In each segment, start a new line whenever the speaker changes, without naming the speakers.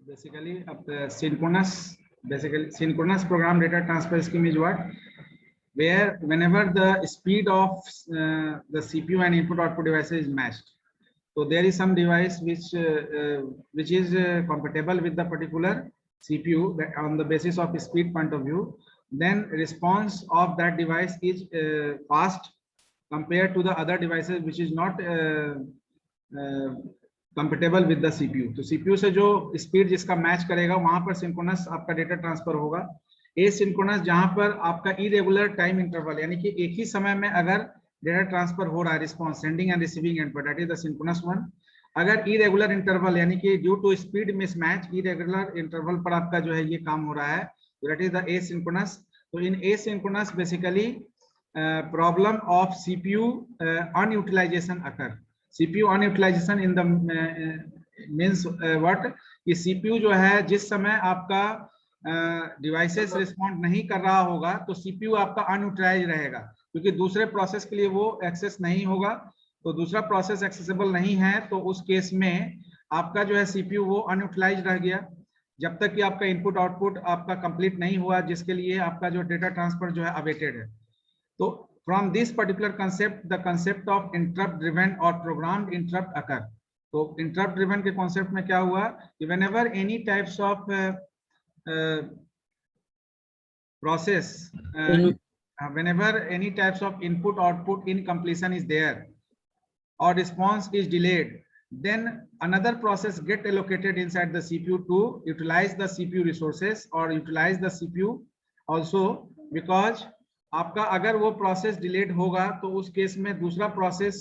Basically, synchronous program data transfer scheme is what, where whenever the speed of the CPU and input output devices is matched, so there is some device which is compatible with the particular CPU on the basis of speed point of view, then response of that device is fast compared to the other devices which is not compatible with the CPU. तो CPU से जो speed जिसका match करेगा वहां पर synchronous आपका data transfer होगा. Asynchronous जहां पर आपका इरेगुलर टाइम इंटरवल, यानी कि एक ही समय में अगर डेटा ट्रांसफर हो रहा है, response sending end receiving end पर, that is the synchronous one. अगर इरेगुलर इंटरवल यानी कि due to speed mismatch, irregular interval पर आपका जो है ये काम हो रहा है, दैट इज द एसिंक्रोनस. तो in asynchronous basically problem of CPU unutilization occur. CPU unutilization in the means what, कि CPU जो है जिस समय आपका डिवाइसेस रिस्पॉन्ड नहीं कर रहा होगा तो CPU आपका अनयूटिलाइज रहेगा, क्योंकि दूसरे प्रोसेस के लिए वो एक्सेस नहीं होगा. तो दूसरा प्रोसेस एक्सेसिबल नहीं है, तो उस केस में आपका जो है CPU वो अनयूटिलाइज रह गया जब तक कि आपका इनपुट आउटपुट आपका कंप्लीट नहीं हुआ, जिसके लिए आपका जो डेटा ट्रांसफर जो है अवेटेड है. तो from this particular concept, the concept of interrupt driven or programmed interrupt occur. तो interrupt driven के concept में क्या हुआ कि whenever any types of process, whenever any types of input output incompletion is there or response is delayed, then another process get allocated inside the CPU to utilize the CPU resources or utilize the CPU also, because आपका अगर वो process delayed होगा तो उस case में दूसरा process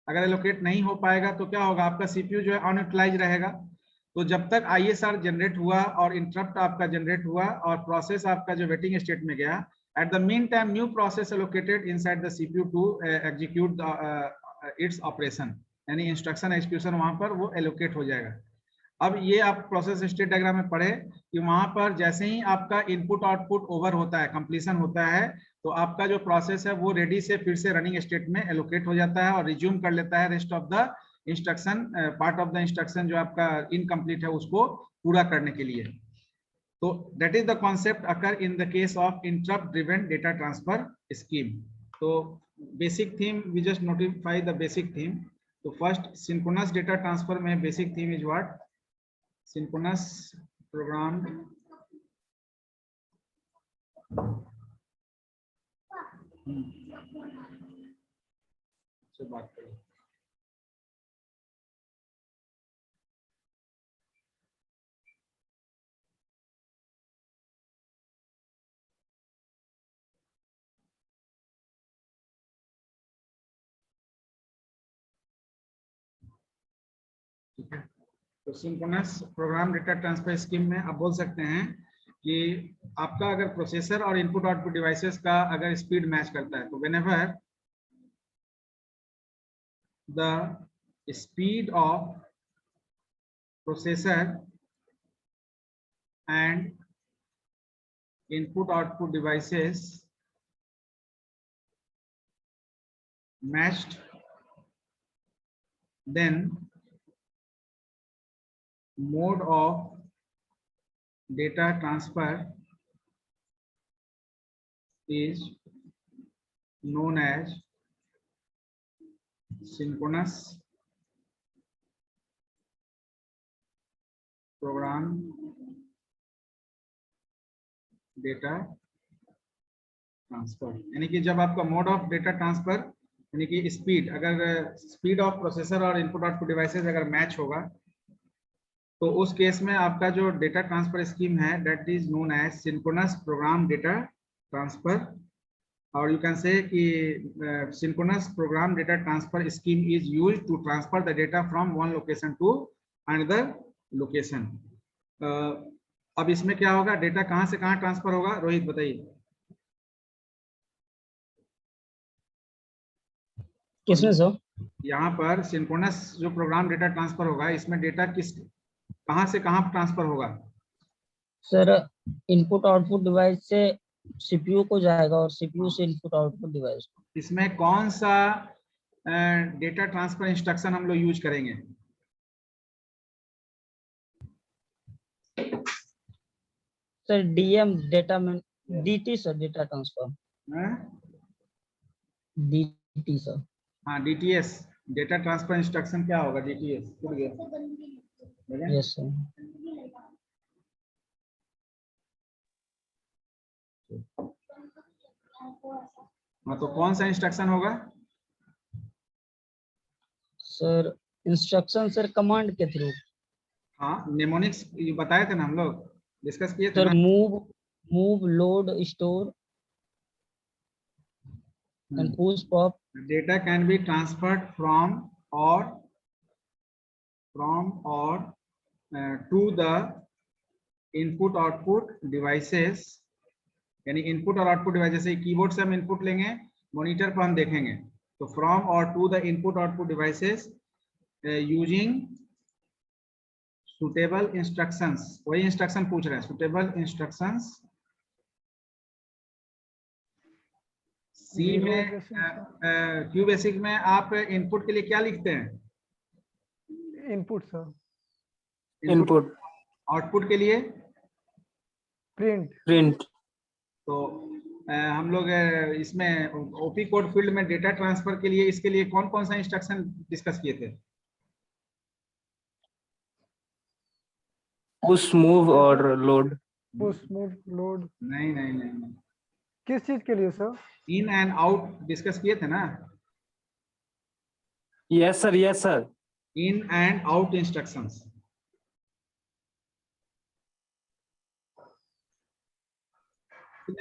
अगर allocate नहीं हो पाएगा तो क्या होगा, आपका सीपीयू जो है अनयूटिलाइज रहेगा. तो जब तक आईएसआर जनरेट हुआ और इंटरप्ट आपका जनरेट हुआ और प्रोसेस आपका जो वेटिंग स्टेट में गया, at the mean time new process allocated inside the CPU to execute its operation, यानी इंस्ट्रक्शन एग्जीक्यूशन वहां पर वो एलोकेट हो जाएगा. अब ये आप प्रोसेस स्टेट डायग्राम में पढ़े कि वहां पर जैसे ही आपका इनपुट आउटपुट ओवर होता है, कंप्लीशन होता है, तो आपका जो प्रोसेस है वो रेडी से फिर से रनिंग स्टेट में एलोकेट हो जाता है और रिज्यूम कर लेता है rest of the instruction, part of the instruction जो आपका इनकम्प्लीट है उसको पूरा करने के लिए. तो that is the concept occur in the case of interrupt driven data transfer scheme. तो basic theme, we just notify the basic theme. तो फर्स्ट सिंक्रोनस डेटा ट्रांसफर में basic theme is what, synchronous programmed से बात करें. ठीक है, तो synchronous program data transfer scheme में आप बोल सकते हैं कि आपका अगर प्रोसेसर और इनपुट आउटपुट डिवाइसेस का अगर स्पीड मैच करता है, तो whenever the speed of processor and input output devices matched, then mode of data transfer is known as synchronous program data transfer. यानी कि जब आपका मोड ऑफ डेटा ट्रांसफर यानी कि स्पीड, अगर स्पीड ऑफ प्रोसेसर और इनपुट आउटपुट डिवाइसेस अगर match होगा तो उस केस में आपका जो डेटा ट्रांसफर स्कीम है that is known as synchronous program data transfer. और यू कैन से कि synchronous program data transfer scheme is used to transfer the data from one location to another location. अब इसमें क्या होगा, data कहां से कहां ट्रांसफर होगा, रोहित बताइए.
किसमें सर?
यहाँ पर सिंक्रोनस जो प्रोग्राम डेटा ट्रांसफर होगा, इसमें डेटा कहां से कहां ट्रांसफर होगा
सर? इनपुट आउटपुट डिवाइस से सीपीयू को जाएगा और सीपीयू से इनपुट आउटपुट डिवाइस को.
इसमें कौन सा डेटा ट्रांसफर इंस्ट्रक्शन हम लोग यूज करेंगे?
सर डीएम डेटा में डीटी सर डेटा ट्रांसफर
हैं?
DT sir.
हाँ डीटीएस, डेटा ट्रांसफर इंस्ट्रक्शन क्या होगा? डीटीएस भूल गए? लगे?
Yes sir.
हाँ तो कौन सा इंस्ट्रक्शन होगा?
सर इंस्ट्रक्शन सर कमांड के थ्रू।
हाँ नेमोनिक्स ये बताए थे ना, हम लोग डिस्कस किए थे
सर
ना।
Move load store and push pop.
Data can be transferred from और to the input output devices, यानी इनपुट और आउटपुट डिवाइस, जैसे कीबोर्ड से हम इनपुट लेंगे, मॉनिटर पर हम देखेंगे, तो फ्रॉम और to the input output devices using suitable instructions. वही इंस्ट्रक्शन पूछ रहे हैं, सुटेबल इंस्ट्रक्शंस। सी में क्यू बेसिक में आप इनपुट के लिए क्या लिखते हैं?
Input sir.
इनपुट। आउटपुट के लिए
प्रिंट।
तो हम लोग इसमें ओपी कोड फील्ड में डेटा ट्रांसफर के लिए, इसके लिए कौन कौन सा इंस्ट्रक्शन डिस्कस किए थे?
पुश मूव और लोड।
Push move load.
नहीं नहीं नहीं, नहीं।
किस चीज के लिए sir?
In and out discuss किए थे ना।
Yes sir, yes sir.
In and out instructions.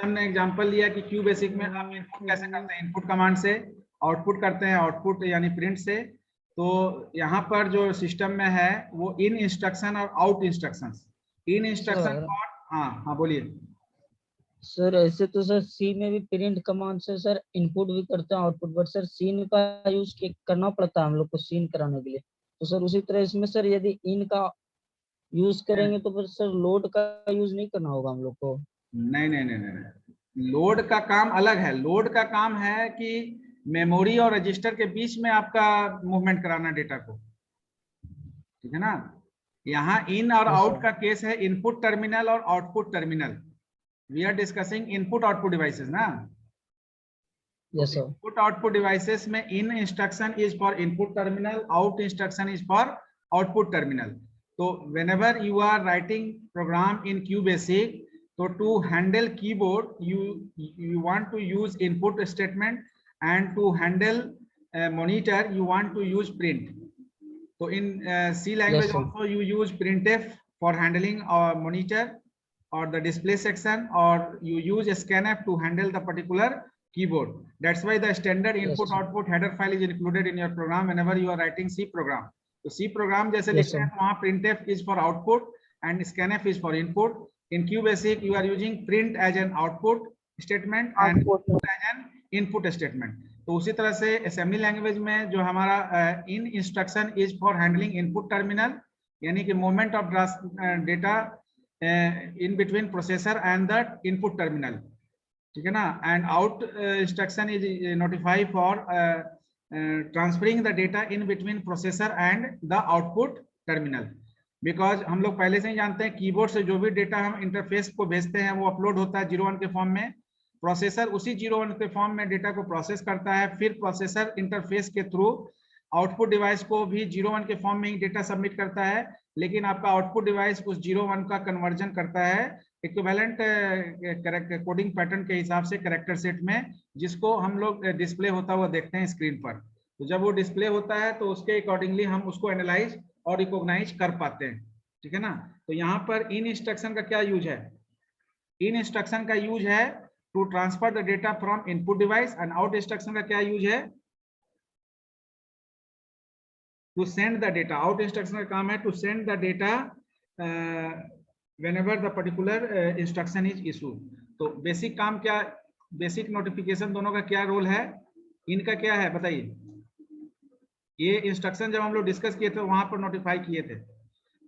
हमने एग्जांपल लिया कि क्यू बेसिक में आप इनपुट कैसे करते हैं, इनपुट कमांड से, आउटपुट करते हैं आउटपुट यानी प्रिंट से। तो यहाँ पर जो सिस्टम में है वो इन इंस्ट्रक्शन और आउट इंस्ट्रक्शंस। इन इंस्ट्रक्शन, हाँ हाँ बोलिए।
सर ऐसे तो सर सी में भी प्रिंट कमांड से सर इनपुट भी करते हैं आउटपुट, बट सर सीन का यूज करना पड़ता है हम लोग को सीन कराने के लिए। तो सर उसी तरह इसमें सर यदि इन का यूज करेंगे तो फिर सर लोड का यूज नहीं करना होगा हम लोग को।
नहीं नहीं नहीं नहीं, लोड का काम अलग है। लोड का काम है कि मेमोरी और रजिस्टर के बीच में आपका मूवमेंट कराना डेटा को, ठीक है ना। यहाँ इन और आउट का केस है इनपुट टर्मिनल और output terminal. We are discussing input output devices ना।
Yes sir.
Input output devices में in instruction is for input terminal, out instruction is for output terminal. तो whenever you are writing program in QBasic, so to handle keyboard you want to use input statement, and to handle monitor you want to use print. So in C language also you use printf for handling monitor or the display section, or you use scanf to handle the particular keyboard. That's why the standard input output header file is included in your program whenever you are writing C program. तो C program जैसे लिखते हैं तो वहाँ printf is for output and scanf is for input. In QBasic you are using print as an output statement and input as an input statement. तो उसी तरह से assembly language में जो हमारा in instruction is for handling input terminal, यानी कि movement of data in between processor and the input terminal, ठीक है ना। And out instruction is notify for transferring the data in between processor and the output terminal. Because हम लोग पहले से ही जानते हैं कीबोर्ड से जो भी डेटा हम इंटरफेस को भेजते हैं वो अपलोड होता है 01 के फॉर्म में। प्रोसेसर उसी 01 के फॉर्म में डेटा को प्रोसेस करता है, फिर प्रोसेसर इंटरफेस के थ्रू आउटपुट डिवाइस को भी 01 के फॉर्म में ही डेटा सबमिट करता है। लेकिन आपका आउटपुट डिवाइस उस 01 का कन्वर्जन करता है इक्विवेलेंट कोडिंग पैटर्न के हिसाब से कैरेक्टर सेट में, जिसको हम लोग डिस्प्ले होता हुआ देखते हैं स्क्रीन पर। तो जब वो डिस्प्ले होता है तो उसके अकॉर्डिंगली हम उसको एनालाइज और रिकॉग्नाइज कर पाते हैं, ठीक है ना। तो यहाँ पर इन इंस्ट्रक्शन का क्या यूज है? इन इंस्ट्रक्शन का यूज है to transfer the data from input device, and out instruction का क्या यूज है? To send the data. Out instruction का काम है to send the data whenever the particular instruction is issued. तो बेसिक काम क्या, बेसिक नोटिफिकेशन दोनों का क्या रोल है? इनका क्या है बताइए? ये इंस्ट्रक्शन जब हम लोग डिस्कस किए थे वहां पर नोटिफाई किए थे,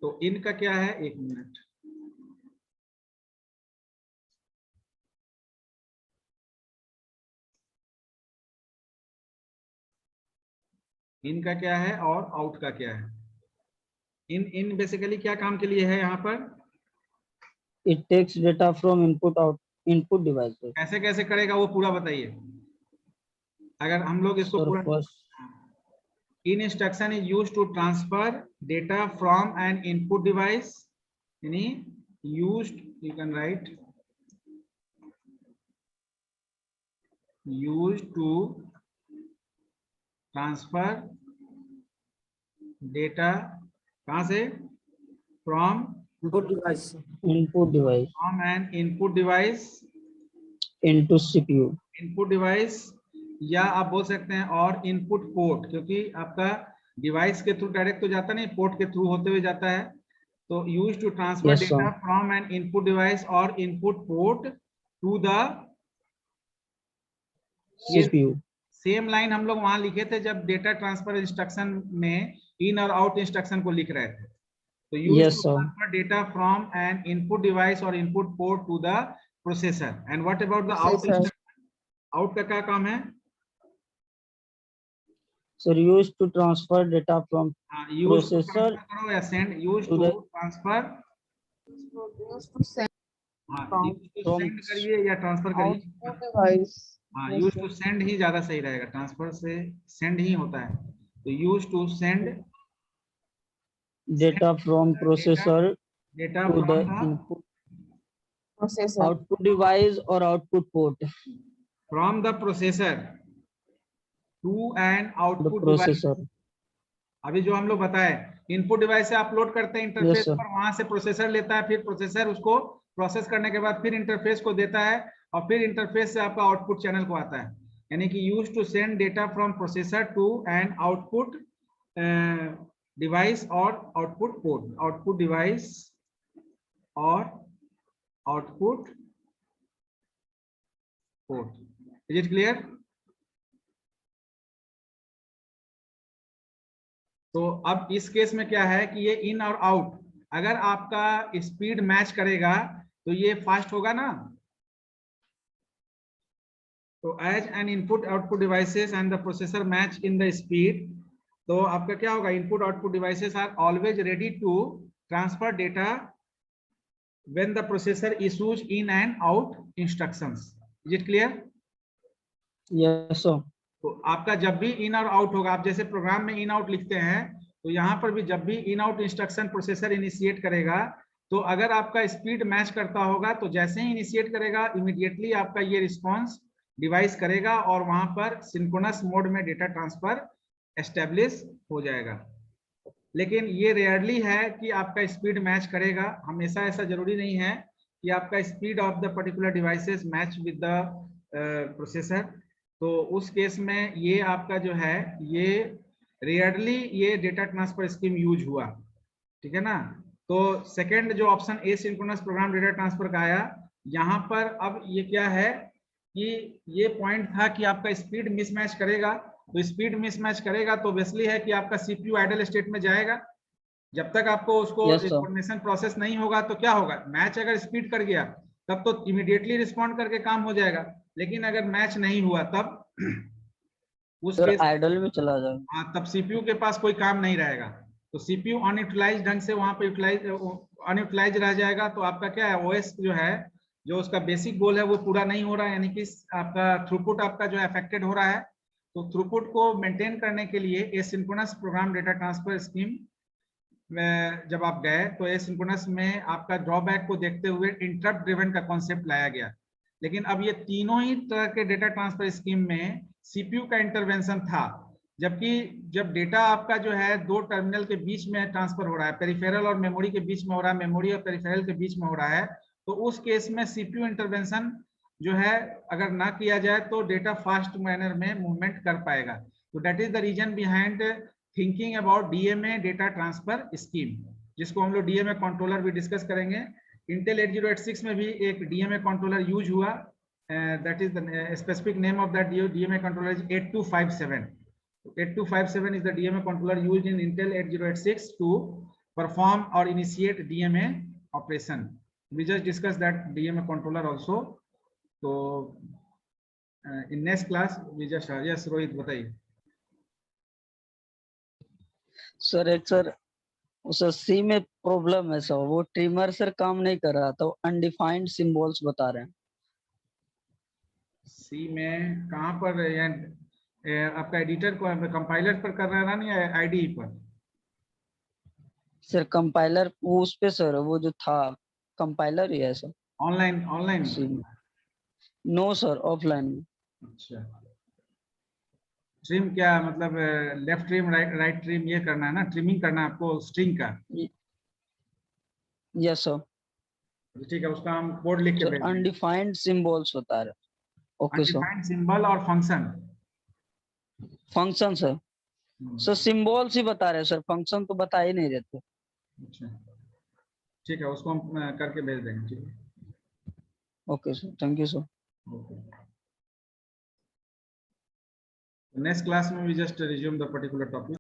तो इनका क्या है? एक मिनट, इनका क्या है और आउट का क्या है? इन बेसिकली क्या काम के लिए है यहाँ पर?
it takes data from input devices.
कैसे कैसे करेगा वो पूरा बताइए। अगर हम लोग इसको
Sir,
पूरा,
first,
in instruction is used to transfer data from an input device, यानी used, you can write used to transfer data कहाँ से, from
Input device.
input device
an input device,
into CPU.
Input device, या आप बोल सकते हैं और input port, क्योंकि आपका डिवाइस के थ्रू डायरेक्ट तो जाता नहीं, पोर्ट के थ्रू होते हुए जाता है। तो use to transfer
Yes, sir.
Data from an input device or input port to the,
CPU.
Same line हम लोग वहां लिखे थे जब डेटा ट्रांसफर इंस्ट्रक्शन में इन और आउट इंस्ट्रक्शन को लिख रहे थे। तो use
Yes,
to
sir.
Transfer data from an input device or input port to the processor. And what about the out instruction, out का क्या काम है?
Sir, used to transfer data from
use to
Processor
transfer करो या send, use
to
to
the
transfer, हाँ use to
from
send करिए या transfer करिए,
output device.
हाँ
Yes,
use
sir.
To send ही ज्यादा सही रहेगा, ट्रांसफर से सेंड ही होता है। तो use to send
data from processor
data
to the
from the,
input
Processor.
output device or output port.
From the processor to an
The
output device.
processor.
अभी जो हम लोग बताए, इनपुट डिवाइस से अपलोड करते हैं इंटरफेस
sir.
पर, वहां से प्रोसेसर लेता है, फिर प्रोसेसर उसको प्रोसेस करने के बाद फिर इंटरफेस को देता है, और फिर इंटरफेस से आपका आउटपुट चैनल को आता है। यानी कि use to send data from processor to an output device और आउटपुट पोर्ट, आउटपुट डिवाइस और output port. Is it clear? तो अब इस केस में क्या है कि ये इन और आउट, अगर आपका स्पीड मैच करेगा तो ये फास्ट होगा ना। तो as an input output devices and the processor match in the speed, तो आपका क्या होगा, input output devices are always ready to transfer data when the processor issues in and out instructions. Is it clear?
Yes, sir.
तो आपका जब भी इन और out होगा, आप जैसे प्रोग्राम में इन आउट लिखते हैं, तो यहाँ पर भी जब भी in out instruction processor initiate करेगा, तो अगर आपका स्पीड मैच करता होगा तो जैसे ही इनिशिएट करेगा इमीडिएटली आपका ये रिस्पांस डिवाइस करेगा और वहां पर सिंक्रोनस मोड में डेटा ट्रांसफर एस्टेब्लिश हो जाएगा। लेकिन ये रेयरली है कि आपका स्पीड मैच करेगा, हमेशा ऐसा जरूरी नहीं है कि आपका speed of the particular devices match with the processor. तो उस केस में ये आपका जो है, ये रेयरली ये डेटा ट्रांसफर स्कीम यूज हुआ, ठीक है ना। तो सेकंड जो option a synchronous program data transfer का आया, यहाँ पर अब ये क्या है कि ये पॉइंट था कि आपका स्पीड मिसमैच करेगा, तो स्पीड मिसमैच करेगा तो ऑब्वियसली है कि आपका सीपीयू आइडल स्टेट में जाएगा। जब तक आपको उसको
Yes, sir.
इंफॉर्मेशन प्रोसेस नहीं होगा तो क्या होगा, मैच अगर स्पीड कर गया तब तो इमीडिएटली रिस्पॉन्ड करके काम हो जाएगा, लेकिन अगर मैच नहीं हुआ तब उस
Sir,
केस,
idle में चला जाएगा।
हाँ, तब सीपीयू के पास कोई काम नहीं रहेगा, तो सीपीयू अनयूटिलाइज ढंग से वहां पे अनयूटिलाइज रह जाएगा। तो आपका क्या है, ओएस जो है, जो उसका बेसिक गोल है वो पूरा नहीं हो रहा है, यानी कि आपका थ्रूपुट आपका जो अफेक्टेड हो रहा है। तो थ्रूपुट को मेंटेन करने के लिए asynchronous programme data transfer scheme में जब आप गए तो एसिंक्रोनस में आपका ड्रॉबैक को देखते हुए इंटरप्ट ड्रिवन का कॉन्सेप्ट लाया गया। लेकिन अब ये तीनों ही तरह के डेटा ट्रांसफर स्कीम में सीपीयू का इंटरवेंशन था, जबकि जब डेटा आपका जो है दो टर्मिनल के बीच में ट्रांसफर हो रहा है, पेरिफेरल और मेमोरी के बीच में हो रहा है, मेमोरी और पेरिफेरल के बीच में हो रहा है, तो उस केस में सीपीयू इंटरवेंशन जो है अगर ना किया जाए तो डेटा फास्ट मैनर में मूवमेंट कर पाएगा। तो that is the reason behind thinking about DMA data transfer scheme, जिसको हम लोग डीएमए कंट्रोलर भी डिस्कस करेंगे। इंटेल 8086 में भी एक डीएमए कंट्रोलर यूज हुआ, that is the specific name of that DMA controller is 8257. 8257 is the DMA controller used in Intel 8086 to perform or initiate DMA operation. We just discussed that DMA controller also. So in next class we just yes Rohit बताइए।
Sir एक sir sir सी में problem है sir, वो trimmer sir काम नहीं कर रहा, तो अनडिफाइंड सिंबल्स बता रहे हैं।
सी में कहाँ पर आपका एडिटर को कंपाइलर पर कर रहा है ना, या आईडी पर?
सर कंपाइलर वो उस पे सर, वो जो था कंपाइलर ही है सर
ऑनलाइन ऑनलाइन?
सी में। नो सर, ऑफलाइन में।
अच्छा, ट्रिम क्या मतलब लेफ्ट ट्रिम राइट ट्रिम ये करना है ना, ट्रिमिंग करना है आपको स्ट्रिंग का?
Yes sir.
ठीक है, उसका हम कोड लिख के
सर
भेज देंगे।
अनडिफाइंड सिंबल्स बता रहे हैं। Okay sir.
अनडिफाइंड सिंबल और function.
Function sir, sir symbols ही बता रहे हैं सर, फंक्शन तो बता ही नहीं रहते।
अच्छा, ठीक है, उसको हम करके भेज देंगे। ठीक है,
okay sir, thank you sir.
Next class में we just resume the particular topic.